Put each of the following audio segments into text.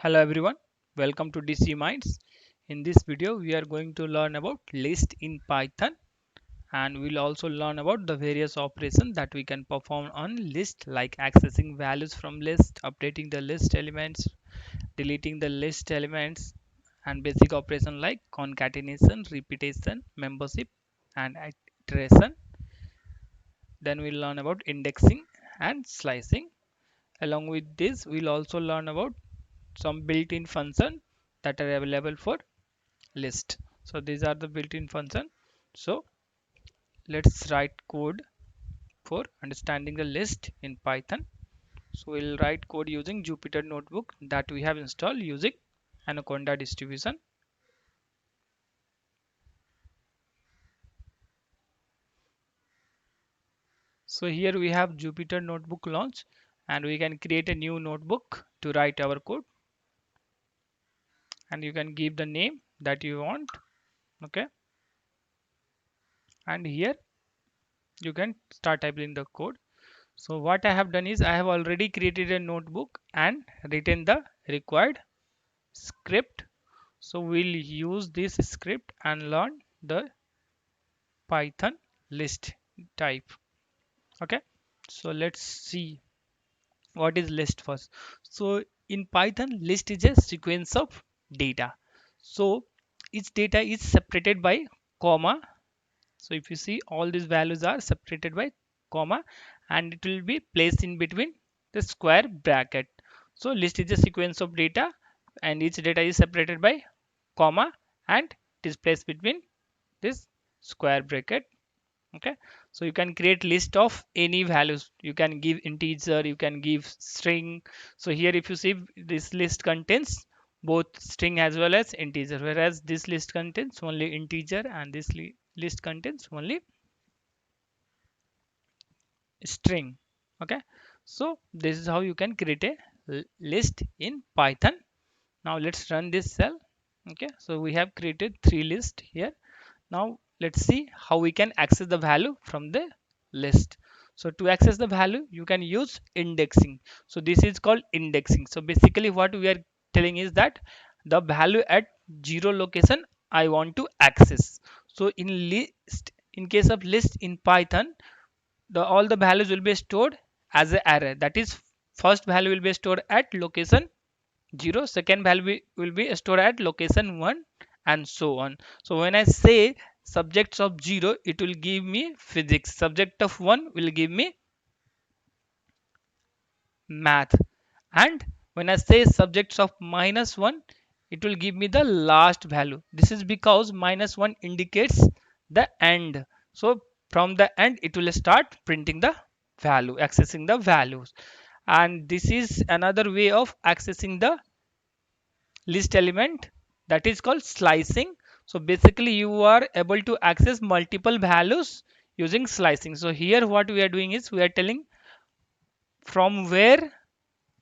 Hello everyone, welcome to DC Minds. In this video, we are going to learn about list in Python, and we'll also learn about the various operations that we can perform on list, like accessing values from list, updating the list elements, deleting the list elements, and basic operation like concatenation, repetition, membership, and iteration. Then we'll learn about indexing and slicing. Along with this, we'll also learn about some built-in function that are available for list. So these are the built-in function. So let's write code for understanding the list in Python. So we'll write code using Jupyter Notebook that we have installed using Anaconda distribution. So here we have Jupyter Notebook launch, and we can create a new notebook to write our code, and you can give the name that you want. Okay, and here you can start typing the code. So what I have done is I have already created a notebook and written the required script. So we'll use this script and learn the Python list type. Okay, so let's see what is list first. So in Python, list is a sequence of data. So each data is separated by comma. So if you see, all these values are separated by comma, and it will be placed in between the square bracket. So list is a sequence of data, and each data is separated by comma, and it is placed between this square bracket. Okay, so you can create list of any values. You can give integer, you can give string. So here if you see, this list contains both string as well as integer, whereas this list contains only integer, and this list contains only string. Okay, so this is how you can create a list in Python. Now let's run this cell. Okay, so we have created three lists here. Now let's see how we can access the value from the list. So to access the value, you can use indexing. So this is called indexing. So basically what we are telling is that the value at 0 location I want to access. So in case of list in Python, all the values will be stored as an array. That is, first value will be stored at location 0, second value will be stored at location 1, and so on. So when I say subjects of 0, it will give me physics. Subject of 1 will give me math. And when I say subjects of -1, it will give me the last value. This is because -1 indicates the end. So from the end, it will start printing the value, accessing the values. And this is another way of accessing the list element, that is called slicing. So basically you are able to access multiple values using slicing. So here what we are doing is we are telling from where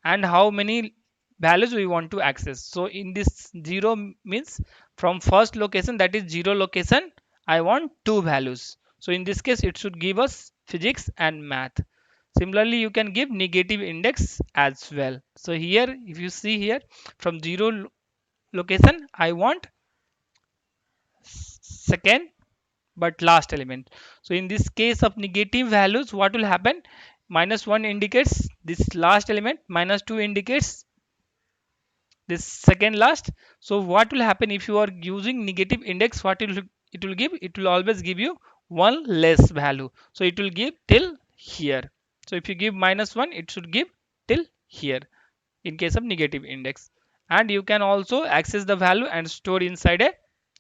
and how many values we want to access. So in this 0 means from first location, that is 0 location, I want two values. So in this case it should give us physics and math. Similarly, you can give negative index as well. So here if you see here, from 0 location I want second but last element. So in this case of negative values, what will happen? -1 indicates this last element, -2 indicates this second last. So what will happen if you are using negative index? What it will give? It will always give you one less value. So it will give till here. So if you give -1, it should give till here in case of negative index. And you can also access the value and store inside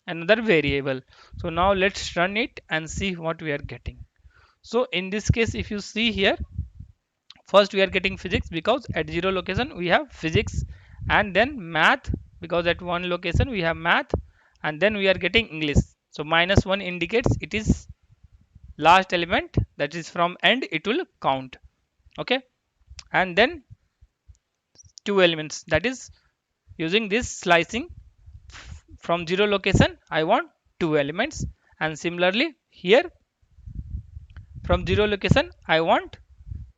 another variable. So now let's run it and see what we are getting. So in this case, if you see here, first we are getting physics because at 0 location we have physics, and then math because at 1 location we have math, and then we are getting English. So -1 indicates it is last element, that is from end it will count. Okay, and then two elements, that is using this slicing, from 0 location I want two elements, and similarly here from 0 location I want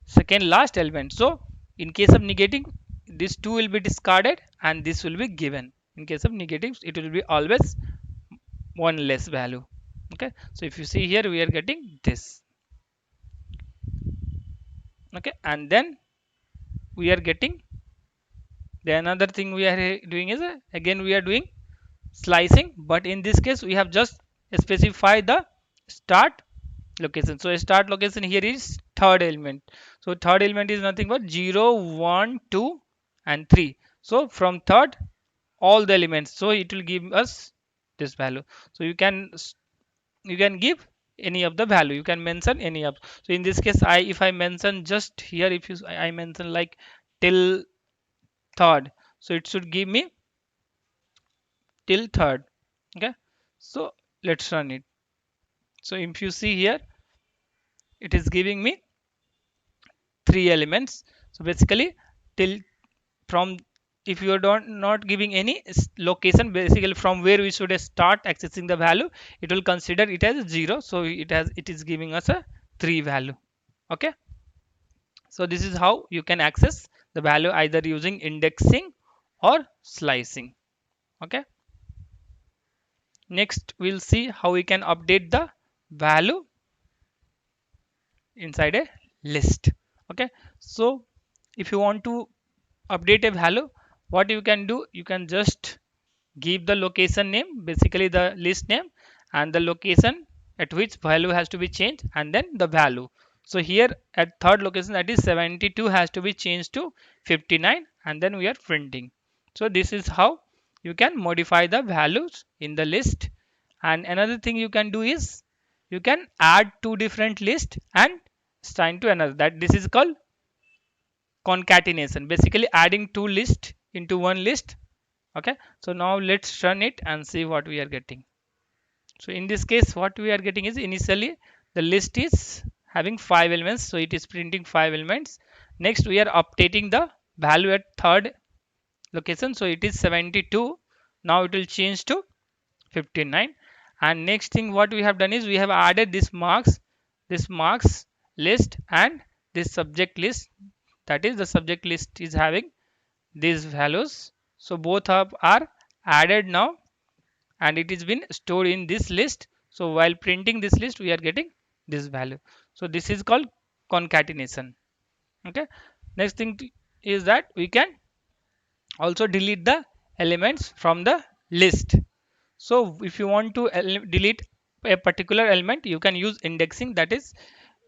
second last element. So in case of negating, this 2 will be discarded and this will be given. In case of negatives, it will be always one less value. Okay, so if you see here, we are getting this. Okay, and then we are getting the another thing we are doing is again we are doing slicing, but in this case we have just specified the start location. So a start location here is third element. So third element is nothing but 0, 1, 2 and 3. So from third all the elements, so it will give us this value. So you can give any of the value, you can mention any of. So in this case, I if I mention just here, if you I mention like till third, so it should give me till third. Okay, so let's run it. So if you see here, it is giving me three elements. So basically till from, if you are don't not giving any location, basically from where we should start accessing the value, it will consider it as 0. So it is giving us a 3 value. Okay, so this is how you can access the value either using indexing or slicing. Okay, next we'll see how we can update the value inside a list. Okay, so if you want to update a value, what you can do, you can just give the location name, basically the list name, and the location at which value has to be changed, and then the value. So here at third location, that is 72, has to be changed to 59, and then we are printing. So this is how you can modify the values in the list. And another thing you can do is you can add two different lists and assign to another, that this is called concatenation, basically adding two lists into one list. Okay, so now let's run it and see what we are getting. So in this case, what we are getting is initially the list is having 5 elements, so it is printing 5 elements. Next we are updating the value at third location, so it is 72. Now it will change to 59. And next thing what we have done is we have added this marks list and this subject list, that is the subject list is having these values. So both are added now, and it is been stored in this list. So while printing this list, we are getting this value. So this is called concatenation. Okay, next thing is that we can also delete the elements from the list. So if you want to delete a particular element, you can use indexing, that is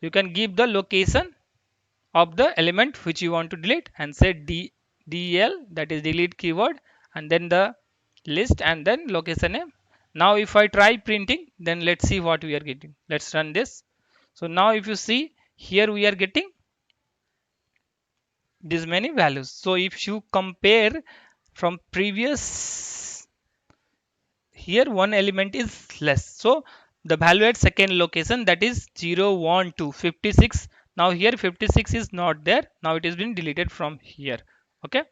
you can give the location of the element which you want to delete and say del, that is delete keyword, and then the list and then location name. Now if I try printing, then let's see what we are getting. Let's run this. So now if you see here, we are getting these many values. So if you compare from previous, here one element is less, so the value at second location, that is 0, 1, 2, 56. Now here 56 is not there, now it has been deleted from here. Okay,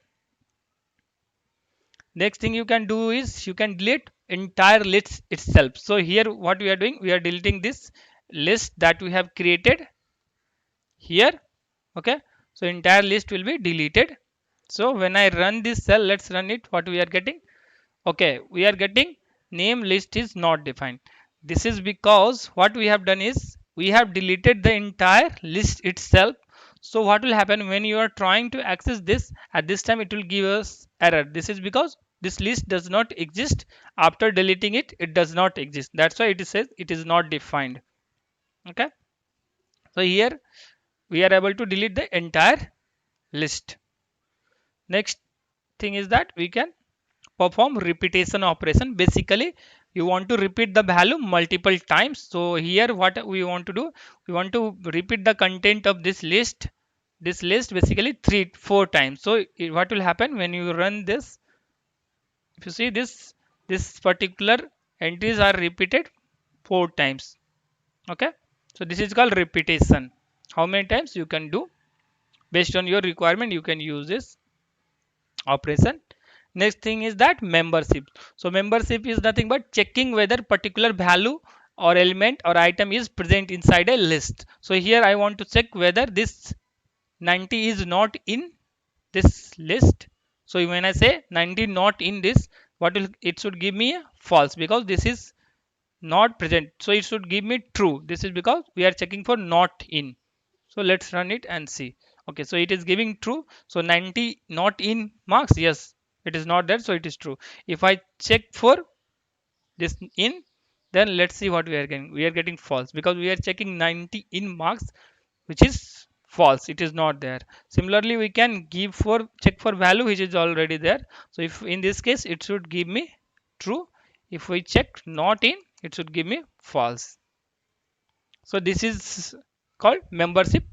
next thing you can do is you can delete entire list itself. So here what we are doing, we are deleting this list that we have created here. Okay, so entire list will be deleted. So when I run this cell, let's run it, what we are getting. Okay, we are getting name list is not defined. This is because what we have done is we have deleted the entire list itself. So what will happen when you are trying to access this, at this time it will give us error. This is because this list does not exist. After deleting it, it does not exist. That's why it says it is not defined. Okay, so here we are able to delete the entire list. Next thing is that we can perform repetition operation. Basically you want to repeat the value multiple times. So here what we want to do, we want to repeat the content of this list basically 4 times. So what will happen when you run this, if you see this particular entries are repeated 4 times. Okay, so this is called repetition. How many times you can do, based on your requirement, you can use this operation. Next thing is that membership. So membership is nothing but checking whether particular value or element or item is present inside a list. So here I want to check whether this 90 is not in this list. So when I say 90 not in this, what will it should give me a false, because this is not present. So it should give me true. This is because we are checking for not in. So let's run it and see. Okay, so it is giving true. So 90 not in marks. Yes, it is not there. So it is true. If I check for this in, then let's see what we are getting. We are getting false because we are checking 90 in marks, which is false. It is not there. Similarly, we can give for check for value which is already there. So if in this case it should give me true. If we check not in, it should give me false. So this is called membership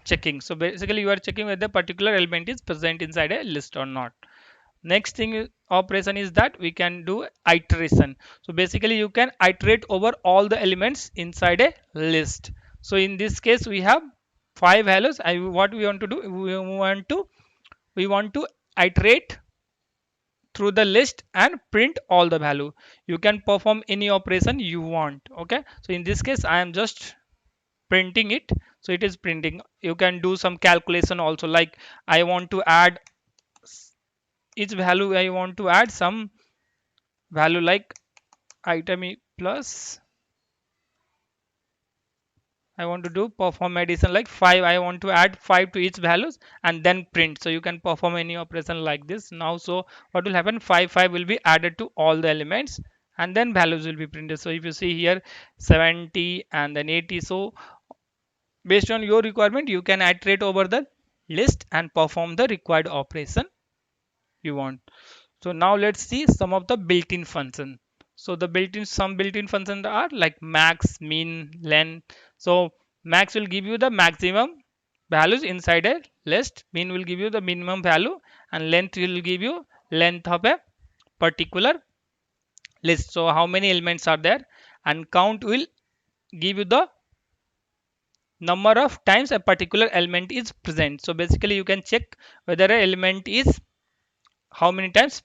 checking. So basically you are checking whether particular element is present inside a list or not. Next thing operation is that we can do iteration. So basically you can iterate over all the elements inside a list. So in this case we have five values. What we want to do, we want to iterate through the list and print all the value. You can perform any operation you want. Okay, so in this case I am just printing it. So it is printing. You can do some calculation also, like I want to add each value, I want to add some value like item plus, I want to do perform addition like 5. I want to add 5 to each values and then print. So you can perform any operation like this now. So what will happen, 5 will be added to all the elements and then values will be printed. So if you see here 70 and then 80, so based on your requirement you can iterate over the list and perform the required operation you want. So now let's see some of the built-in function. So the some built-in functions are like max, min, len. So max will give you the maximum values inside a list, min will give you the minimum value, and length will give you length of a particular list. So how many elements are there, and count will give you the number of times a particular element is present. So basically you can check whether an element is how many times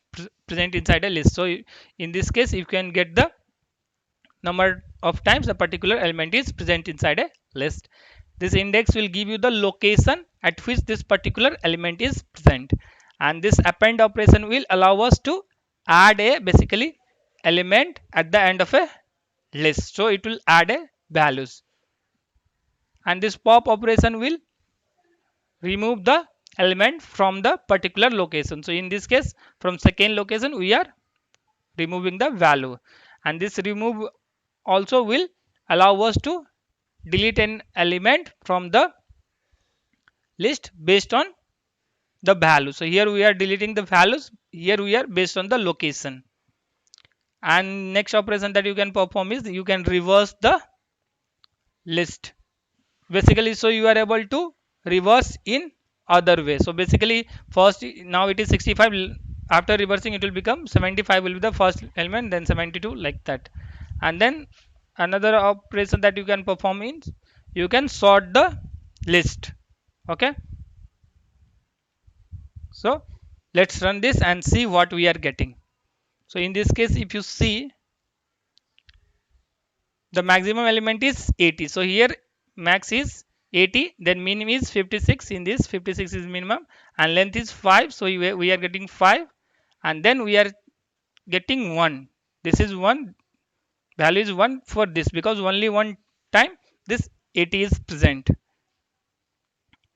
present inside a list. So in this case you can get the number of times a particular element is present inside a list. This index will give you the location at which this particular element is present, and this append operation will allow us to add a basically element at the end of a list. So it will add a values, and this pop operation will remove the element from the particular location. So in this case from second location we are removing the value, and this remove also will allow us to delete an element from the list based on the value. So here we are deleting the values, here we are based on the location. And next operation that you can perform is you can reverse the list basically. So you are able to reverse in other way. So basically first, now it is 65, after reversing it will become 75 will be the first element, then 72 like that. And then another operation that you can perform is you can sort the list. Okay, so let's run this and see what we are getting. So in this case if you see, the maximum element is 80. So here max is 80, then minimum is 56. In this 56 is minimum, and length is 5. So we are getting 5, and then we are getting 1. This is 1, value is 1 for this because only one time this 80 is present.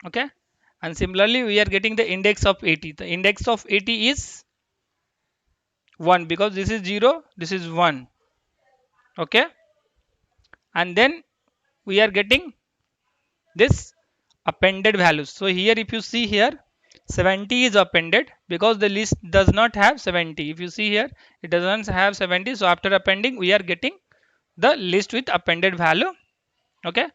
Okay, and similarly we are getting the index of 80. The index of 80 is 1 because this is 0, this is 1. Okay, and then we are getting this appended values. So here if you see here 70 is appended because the list does not have 70. If you see here it doesn't have 70, so after appending we are getting the list with appended value. Okay,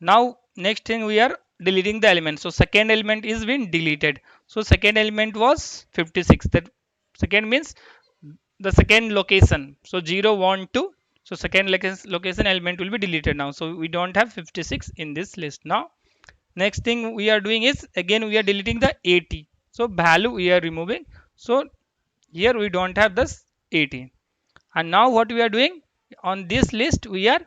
now next thing we are deleting the element. So second element is been deleted. So second element was 56. That second means the second location. So 0 1 2, so second location element will be deleted now. So we don't have 56 in this list now. Next thing we are doing is again we are deleting the 80. So value we are removing. So here we don't have this 80. And now what we are doing on this list, we are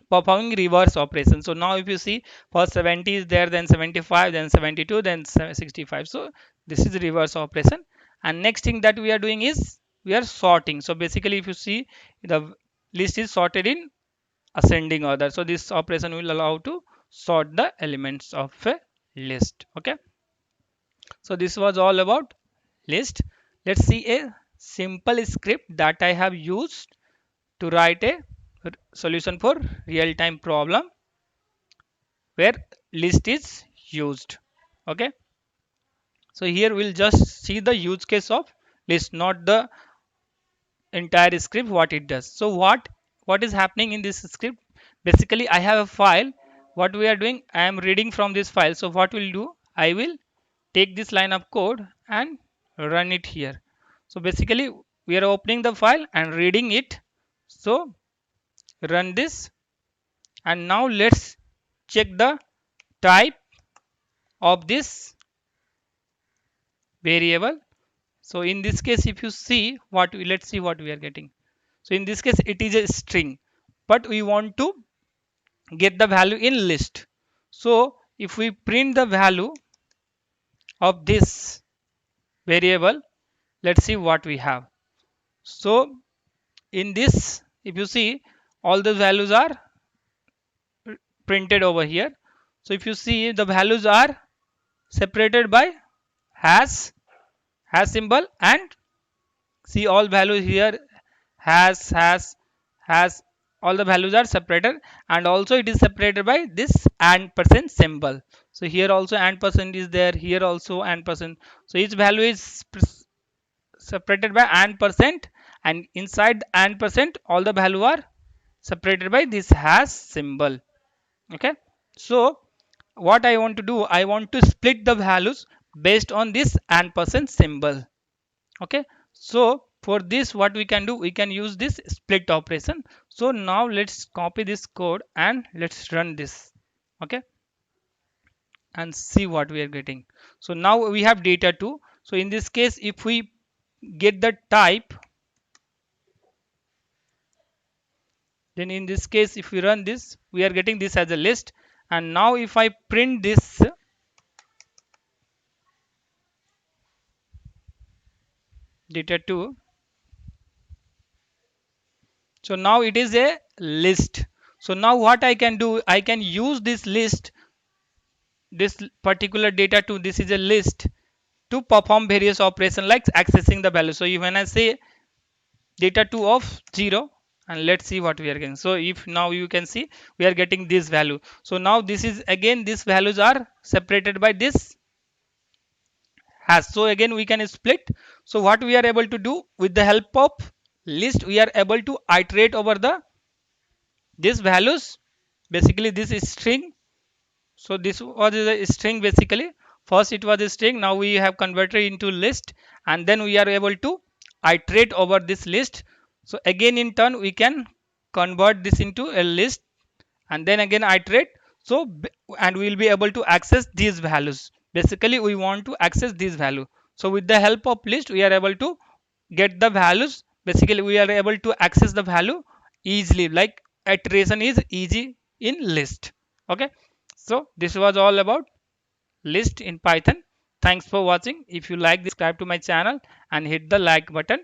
performing reverse operation. So now if you see first 70 is there, then 75, then 72, then 65. So This is reverse operation. And next thing that we are doing is we are sorting. So basically if you see, the list is sorted in ascending order. So this operation will allow to sort the elements of a list. Okay. So this was all about list. Let's see a simple script that I have used to write a solution for real-time problem where list is used. Okay. So here we'll just see the use case of list, not the entire script what it does. So what is happening in this script? Basically I have a file. What we are doing, I am reading from this file. So what we'll do, I will take this line of code and run it here. So basically we are opening the file and reading it. So run this, and now let's check the type of this variable. So in this case if you see what we, let's see what we are getting. So in this case it is a string, but we want to get the value in list. So if we print the value of this variable, let's see what we have. So in this, if you see, all the values are printed over here. So if you see, the values are separated by hash symbol, and see all values here, hash, all the values are separated, and also it is separated by this and percent symbol. So here also and percent is there, here also and percent. So each value is separated by and percent, and inside and percent all the value are separated by this hash symbol. Okay. So what I want to do, I want to split the values based on this and percent symbol. Okay. So for this what we can do, we can use this split operation. So now let's copy this code and let's run this. Okay. And see what we are getting. So now we have data 2. So in this case if we get the type, then in this case if we run this, we are getting this as a list. And now if I print this data 2, so now it is a list. So now what I can do, I can use this list, this particular data 2, this is a list, to perform various operations like accessing the value. So when I say data 2 of 0, and let's see what we are getting. So if now you can see we are getting this value. So now this is again, these values are separated by this hash. So again we can split. So what we are able to do, with the help of list, we are able to iterate over the these values. Basically this is string. So this was a string. Basically first it was a string, now we have converted into list, and then we are able to iterate over this list. So again in turn we can convert this into a list, and then again iterate. So and we will be able to access these values. Basically we want to access this value. So with the help of list we are able to get the values. Basically we are able to access the value easily, like iteration is easy in list. Okay. So this was all about list in Python. Thanks for watching. If you like this, subscribe to my channel and hit the like button.